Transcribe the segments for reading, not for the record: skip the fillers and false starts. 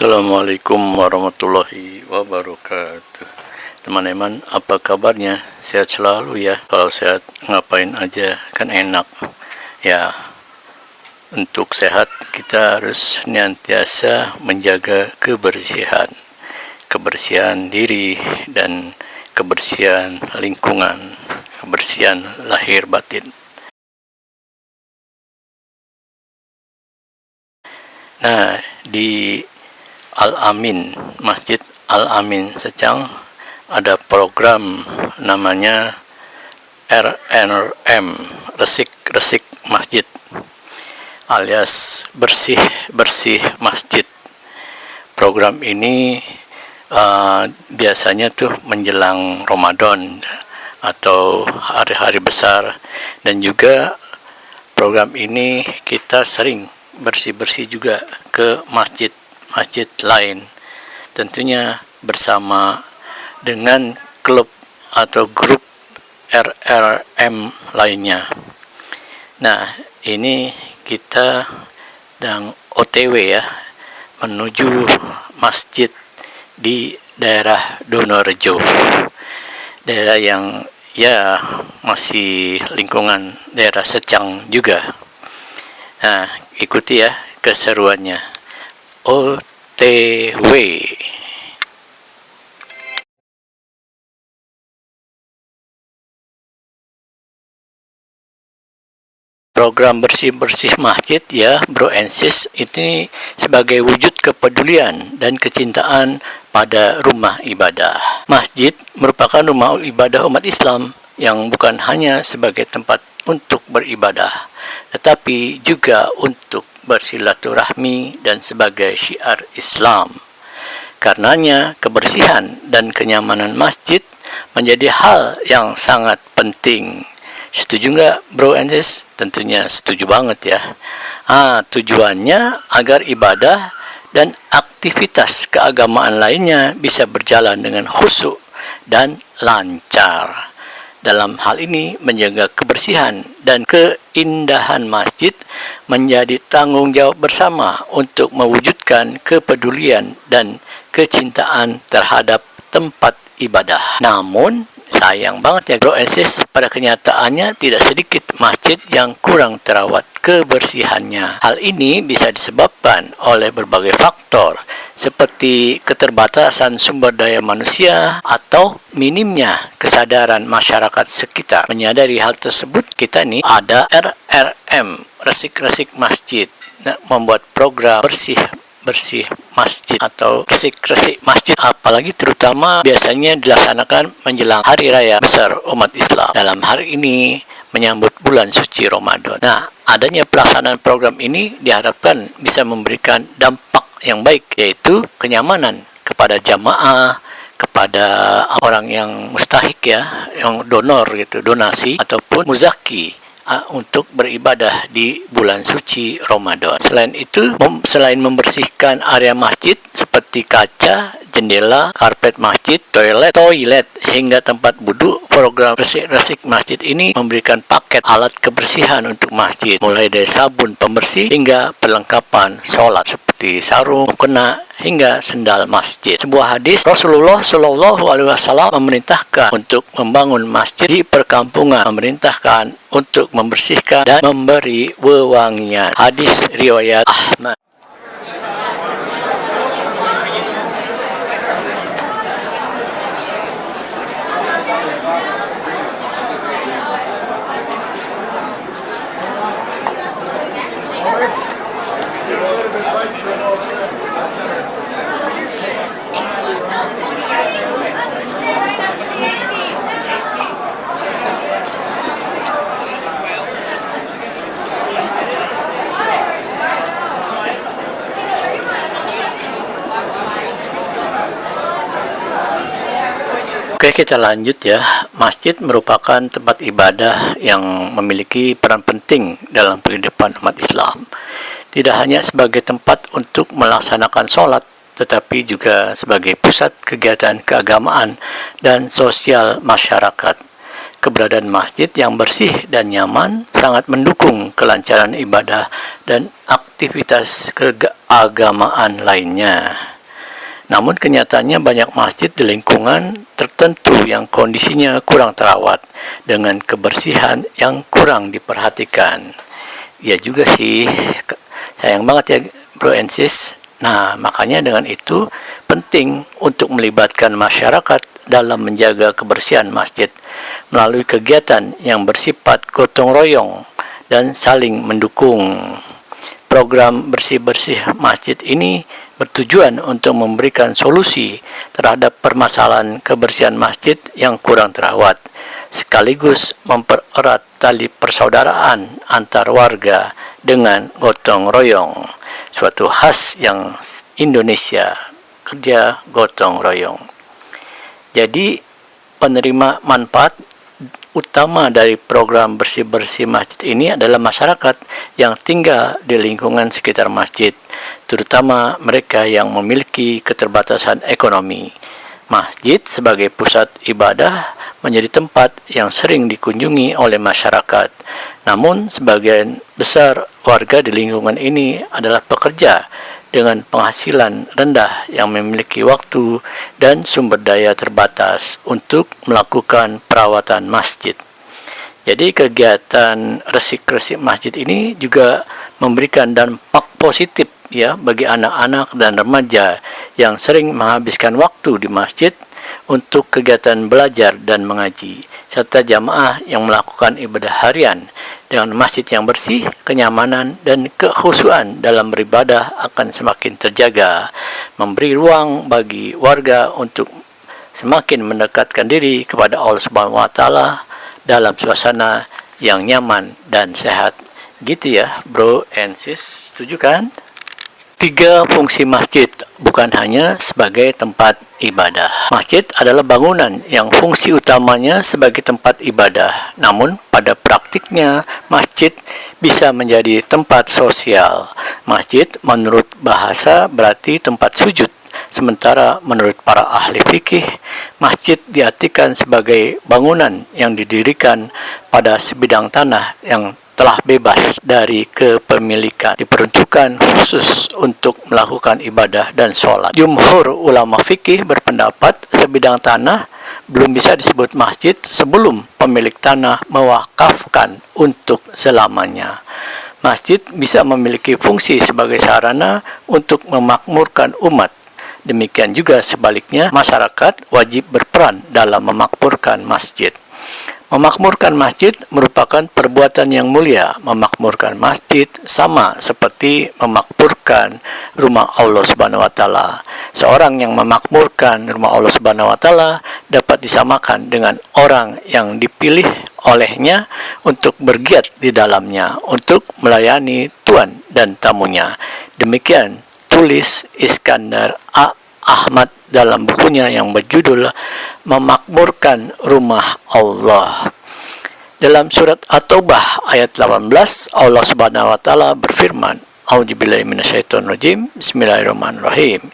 Assalamualaikum warahmatullahi wabarakatuh. Teman-teman, apa kabarnya? Sehat selalu ya. Kalau sehat, ngapain aja kan enak ya. Untuk sehat, kita harus senantiasa menjaga kebersihan diri dan kebersihan lingkungan, kebersihan lahir batin. Nah, di Al-Amin, Masjid Al-Amin Secang, ada program namanya RNRM, Resik Masjid, alias bersih masjid. Program ini biasanya tuh menjelang Ramadan atau hari-hari besar, dan juga program ini kita sering bersih juga ke masjid lain, tentunya bersama dengan klub atau grup RRM lainnya. Nah, ini kita sedang OTW ya, menuju masjid di daerah Donorejo, daerah yang ya masih lingkungan daerah Secang juga. Nah, ikuti ya keseruannya. OTW. Program bersih masjid ya, bro and sis, ini sebagai wujud kepedulian dan kecintaan pada rumah ibadah. Masjid merupakan rumah ibadah umat Islam yang bukan hanya sebagai tempat untuk beribadah, tetapi juga untuk bersilaturahmi dan sebagai syiar Islam. Karenanya, kebersihan dan kenyamanan masjid menjadi hal yang sangat penting. Setuju nggak, bro and sis? Tentunya setuju banget ya. Tujuannya agar ibadah dan aktivitas keagamaan lainnya bisa berjalan dengan khusyuk dan lancar. Dalam hal ini, menjaga kebersihan dan keindahan masjid menjadi tanggung jawab bersama untuk mewujudkan kepedulian dan kecintaan terhadap tempat ibadah. Namun, sayang banget ya bro and sis, pada kenyataannya tidak sedikit masjid yang kurang terawat kebersihannya. Hal ini bisa disebabkan oleh berbagai faktor, seperti keterbatasan sumber daya manusia atau minimnya kesadaran masyarakat sekitar. Menyadari hal tersebut, kita nih ada RRM, Resik Masjid, membuat program bersih masjid atau resik masjid, apalagi terutama biasanya dilaksanakan menjelang hari raya besar umat Islam. Dalam hari ini menyambut bulan suci Ramadan. Nah, adanya pelaksanaan program ini diharapkan bisa memberikan dampak yang baik, yaitu kenyamanan kepada jamaah, kepada orang yang mustahik ya, yang donor gitu, donasi ataupun muzaki untuk beribadah di bulan suci Ramadan. Selain itu, selain membersihkan area masjid seperti kaca, jendela, karpet masjid, toilet hingga tempat wudhu, program resik masjid ini memberikan paket alat kebersihan untuk masjid, mulai dari sabun pembersih hingga perlengkapan sholat seperti sarung, mukena, hingga sendal masjid. Sebuah hadis Rasulullah Shallallahu Alaihi Wasallam memerintahkan untuk membangun masjid di perkampungan, memerintahkan untuk membersihkan dan memberi wewangian. Hadis riwayat Ahmad. Oke, kita lanjut ya. Masjid merupakan tempat ibadah yang memiliki peran penting dalam kehidupan umat Islam. Tidak hanya sebagai tempat untuk melaksanakan sholat, tetapi juga sebagai pusat kegiatan keagamaan dan sosial masyarakat. Keberadaan masjid yang bersih dan nyaman sangat mendukung kelancaran ibadah dan aktivitas keagamaan lainnya. Namun kenyataannya banyak masjid di lingkungan tertentu yang kondisinya kurang terawat dengan kebersihan yang kurang diperhatikan. Ya juga sih, sayang banget ya bro and sis. Nah, makanya dengan itu penting untuk melibatkan masyarakat dalam menjaga kebersihan masjid melalui kegiatan yang bersifat gotong royong dan saling mendukung. Program bersih-bersih masjid ini bertujuan untuk memberikan solusi terhadap permasalahan kebersihan masjid yang kurang terawat, sekaligus mempererat tali persaudaraan antar warga dengan gotong royong. Suatu khas yang Indonesia, kerja gotong royong. Jadi penerima manfaat utama dari program bersih-bersih masjid ini adalah masyarakat yang tinggal di lingkungan sekitar masjid, terutama mereka yang memiliki keterbatasan ekonomi. Masjid sebagai pusat ibadah menjadi tempat yang sering dikunjungi oleh masyarakat. Namun, sebagian besar warga di lingkungan ini adalah pekerja dengan penghasilan rendah yang memiliki waktu dan sumber daya terbatas untuk melakukan perawatan masjid. Jadi kegiatan resik-resik masjid ini juga memberikan dampak positif ya bagi anak-anak dan remaja yang sering menghabiskan waktu di masjid untuk kegiatan belajar dan mengaji, serta jamaah yang melakukan ibadah harian. Dengan masjid yang bersih, kenyamanan dan kekhusyuan dalam beribadah akan semakin terjaga, memberi ruang bagi warga untuk semakin mendekatkan diri kepada Allah Subhanahu wa taala dalam suasana yang nyaman dan sehat. Gitu ya, bro and sis, setuju kan? 3 fungsi masjid, bukan hanya sebagai tempat ibadah. Masjid adalah bangunan yang fungsi utamanya sebagai tempat ibadah. Namun, pada praktiknya, masjid bisa menjadi tempat sosial. Masjid menurut bahasa berarti tempat sujud. Sementara menurut para ahli fikih, masjid diartikan sebagai bangunan yang didirikan pada sebidang tanah yang telah bebas dari kepemilikan, diperuntukkan khusus untuk melakukan ibadah dan sholat. Jumhur ulama fikih berpendapat sebidang tanah belum bisa disebut masjid sebelum pemilik tanah mewakafkan untuk selamanya. Masjid bisa memiliki fungsi sebagai sarana untuk memakmurkan umat. Demikian juga sebaliknya, masyarakat wajib berperan dalam memakmurkan masjid. Memakmurkan masjid merupakan perbuatan yang mulia. Memakmurkan masjid sama seperti memakmurkan rumah Allah Subhanahu wa taala. Seorang yang memakmurkan rumah Allah Subhanahu wa taala dapat disamakan dengan orang yang dipilih olehnya untuk bergiat di dalamnya untuk melayani tuan dan tamunya. Demikian tulis Iskandar A. Ahmad dalam bukunya yang berjudul Memakmurkan Rumah Allah. Dalam surat At-Taubah ayat 18, Allah Subhanahu wa taala berfirman, A'udzubillahi minasyaitonirrajim. Bismillahirrahmanirrahim.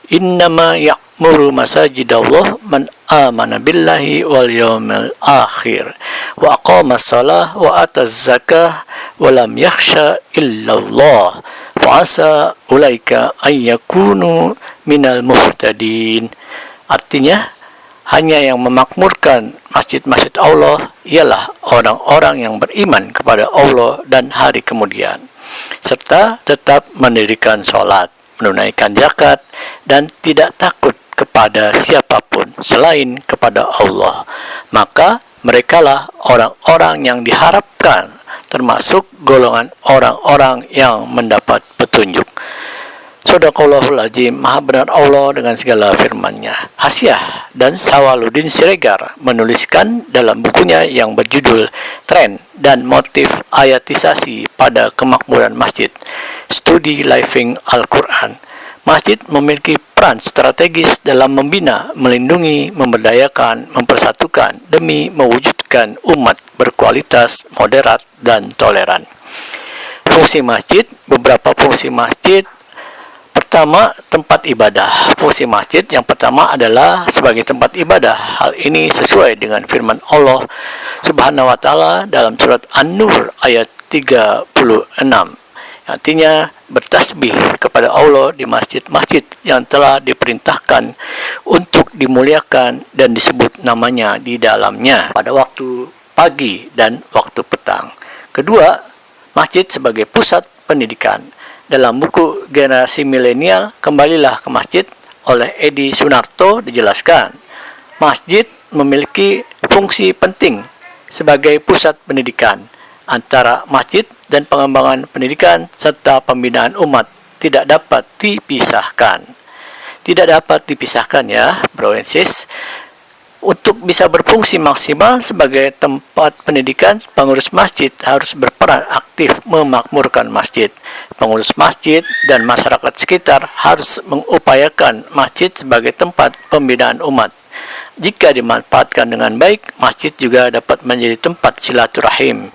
Innama ya'muru masajidallah man amana billahi wal yawmil akhir wa aqamas shalah wa ataz zakah wa lam yakhsha illallah wa asa ulaika ayyakunu minal muhtadin. Artinya, hanya yang memakmurkan masjid-masjid Allah ialah orang-orang yang beriman kepada Allah dan hari kemudian, serta tetap mendirikan sholat, menunaikan zakat, dan tidak takut kepada siapapun selain kepada Allah. Maka merekalah orang-orang yang diharapkan, termasuk golongan orang-orang yang mendapat petunjuk. Sadaqallahul Azim, maha benar Allah dengan segala firman-Nya. Hasyah dan Sawaluddin Siregar menuliskan dalam bukunya yang berjudul Tren dan Motif Ayatisasi pada Kemakmuran Masjid, Studi Living Al-Quran. Masjid memiliki peran strategis dalam membina, melindungi, memberdayakan, mempersatukan demi mewujudkan umat berkualitas, moderat, dan toleran. Fungsi masjid, beberapa fungsi masjid. Pertama, tempat ibadah. Fungsi masjid yang pertama adalah sebagai tempat ibadah. Hal ini sesuai dengan firman Allah Subhanahu wa taala dalam surat An-Nur ayat 36, artinya bertasbih kepada Allah di masjid-masjid yang telah diperintahkan untuk dimuliakan dan disebut namanya di dalamnya pada waktu pagi dan waktu petang. Kedua, masjid sebagai pusat pendidikan. Dalam buku Generasi Milenial, Kembalilah ke Masjid oleh Edi Sunarto dijelaskan, masjid memiliki fungsi penting sebagai pusat pendidikan. Antara masjid dan pengembangan pendidikan serta pembinaan umat tidak dapat dipisahkan. Tidak dapat dipisahkan ya, bro and sis. Untuk bisa berfungsi maksimal sebagai tempat pendidikan, pengurus masjid harus berperan aktif memakmurkan masjid. Pengurus masjid dan masyarakat sekitar harus mengupayakan masjid sebagai tempat pembinaan umat. Jika dimanfaatkan dengan baik, masjid juga dapat menjadi tempat silaturahim.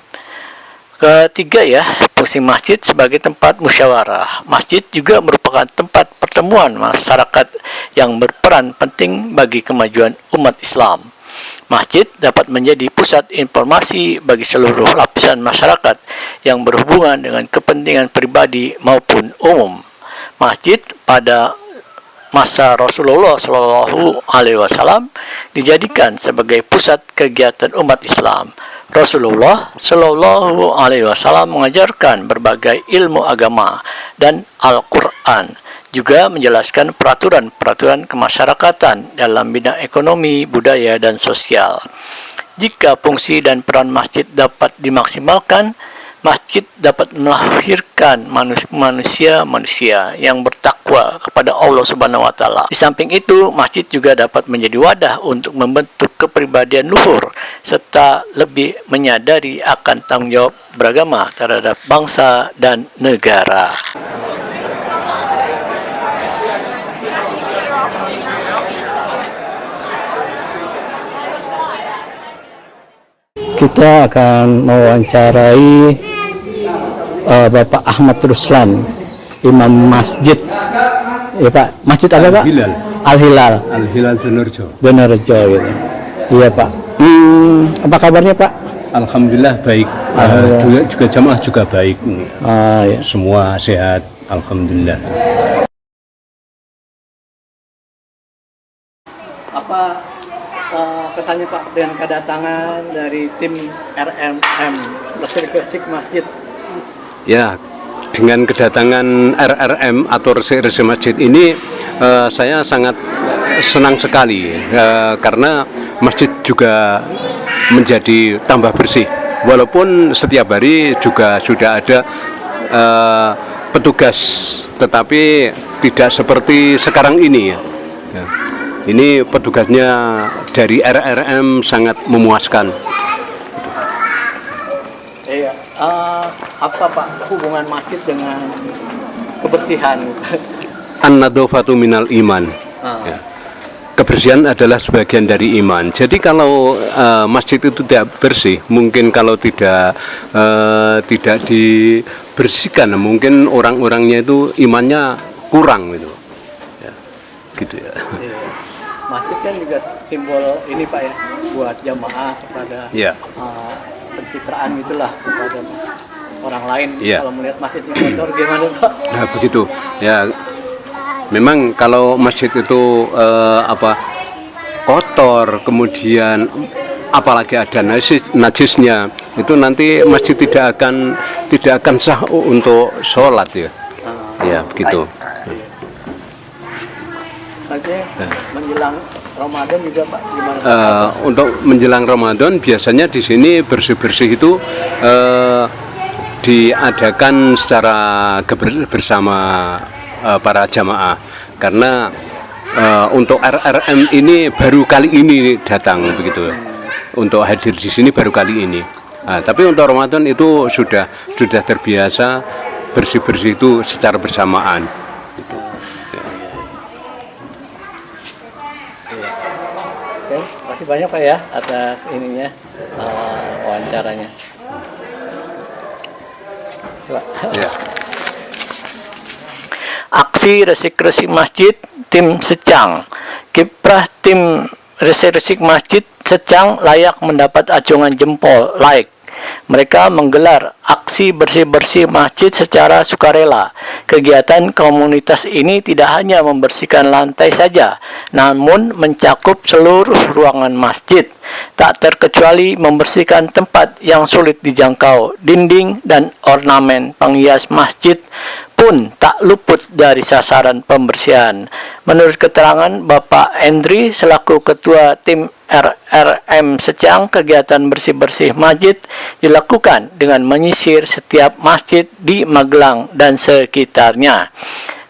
Ketiga ya, fungsi masjid sebagai tempat musyawarah. Masjid juga merupakan tempat pertemuan masyarakat yang berperan penting bagi kemajuan umat Islam. Masjid dapat menjadi pusat informasi bagi seluruh lapisan masyarakat yang berhubungan dengan kepentingan pribadi maupun umum. Masjid pada masa Rasulullah Shallallahu Alaihi Wasallam dijadikan sebagai pusat kegiatan umat Islam. Rasulullah Shallallahu Alaihi Wasallam mengajarkan berbagai ilmu agama dan Al-Quran, juga menjelaskan peraturan-peraturan kemasyarakatan dalam bidang ekonomi, budaya, dan sosial. Jika fungsi dan peran masjid dapat dimaksimalkan, masjid dapat melahirkan manusia-manusia yang bertakwa kepada Allah Subhanahu wa Ta'ala. Di samping itu, masjid juga dapat menjadi wadah untuk membentuk kepribadian luhur serta lebih menyadari akan tanggung jawab beragama terhadap bangsa dan negara. Kita akan mewawancarai Bapak Ahmad Ruslan, Imam Masjid. Ya Pak, masjid apa Pak? Hilal. Al-Hilal. Al-Hilal Donorjo. Donorjo gitu. Iya Pak. Apa kabarnya Pak? Alhamdulillah baik. Juga jamaah juga baik. Ya. Semua sehat. Alhamdulillah. Apa kesannya Pak dengan kedatangan dari tim RMM Resik Masjid? Ya, dengan kedatangan RRM atau Resik Masjid ini saya sangat senang sekali karena masjid juga menjadi tambah bersih. Walaupun setiap hari juga sudah ada petugas, tetapi tidak seperti sekarang ini ya. Ini petugasnya dari RRM sangat memuaskan. Iya. Apa Pak hubungan masjid dengan kebersihan? An-nadhofatu minal iman. Ya. Kebersihan adalah sebagian dari iman. Jadi kalau masjid itu tidak bersih, mungkin kalau tidak dibersihkan, mungkin orang-orangnya itu imannya kurang gitu. Ya, gitu ya. Masjid kan juga simbol ini Pak ya, buat jamaah kepada pencitraan gitulah kepada orang lain. Kalau melihat masjid yang kotor gimana Pak? Nah begitu ya. Memang kalau masjid itu kotor, kemudian apalagi ada najisnya, itu nanti masjid tidak akan sah untuk sholat ya. Ya begitu. Nanti menjelang Ramadan juga Pak gimana? Untuk menjelang Ramadan biasanya di sini bersih-bersih itu diadakan secara bersama para jamaah, karena untuk RRM ini baru kali ini datang begitu, untuk hadir di sini baru kali ini. Tapi untuk Ramadan itu sudah terbiasa bersih-bersih itu secara bersamaan. Gitu. Oke, masih banyak Pak ya atas ininya wawancaranya. Ya. Aksi resik-resik masjid tim Secang. Kiprah tim resik-resik masjid Secang layak mendapat acungan jempol like Mereka menggelar aksi bersih-bersih masjid secara sukarela. Kegiatan komunitas ini tidak hanya membersihkan lantai saja, namun mencakup seluruh ruangan masjid, tak terkecuali membersihkan tempat yang sulit dijangkau. Dinding dan ornamen penghias masjid pun tak luput dari sasaran pembersihan. Menurut keterangan Bapak Endri selaku Ketua Tim RRM Secang, kegiatan bersih-bersih masjid dilakukan dengan menyisir setiap masjid di Magelang dan sekitarnya.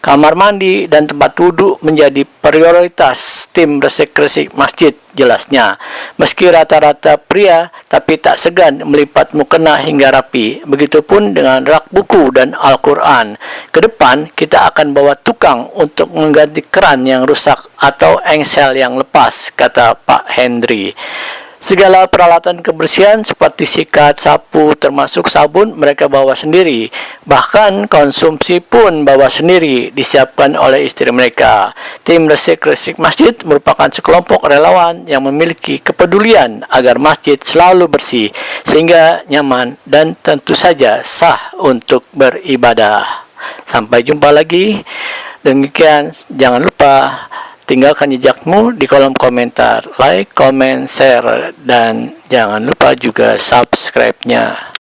Kamar mandi dan tempat wudhu menjadi prioritas tim resik-resik masjid, jelasnya. Meski rata-rata pria, tapi tak segan melipat mukena hingga rapi. Begitupun dengan rak buku dan Al-Quran. Kedepan, kita akan bawa tukang untuk mengganti keran yang rusak atau engsel yang lepas, kata Pak Hendri. Segala peralatan kebersihan seperti sikat, sapu, termasuk sabun mereka bawa sendiri. Bahkan konsumsi pun bawa sendiri, disiapkan oleh istri mereka. Tim resik-resik masjid merupakan sekelompok relawan yang memiliki kepedulian agar masjid selalu bersih, sehingga nyaman dan tentu saja sah untuk beribadah. Sampai jumpa lagi. Demikian, jangan lupa tinggalkan jejakmu di kolom komentar, like, comment, share, dan jangan lupa juga subscribe-nya.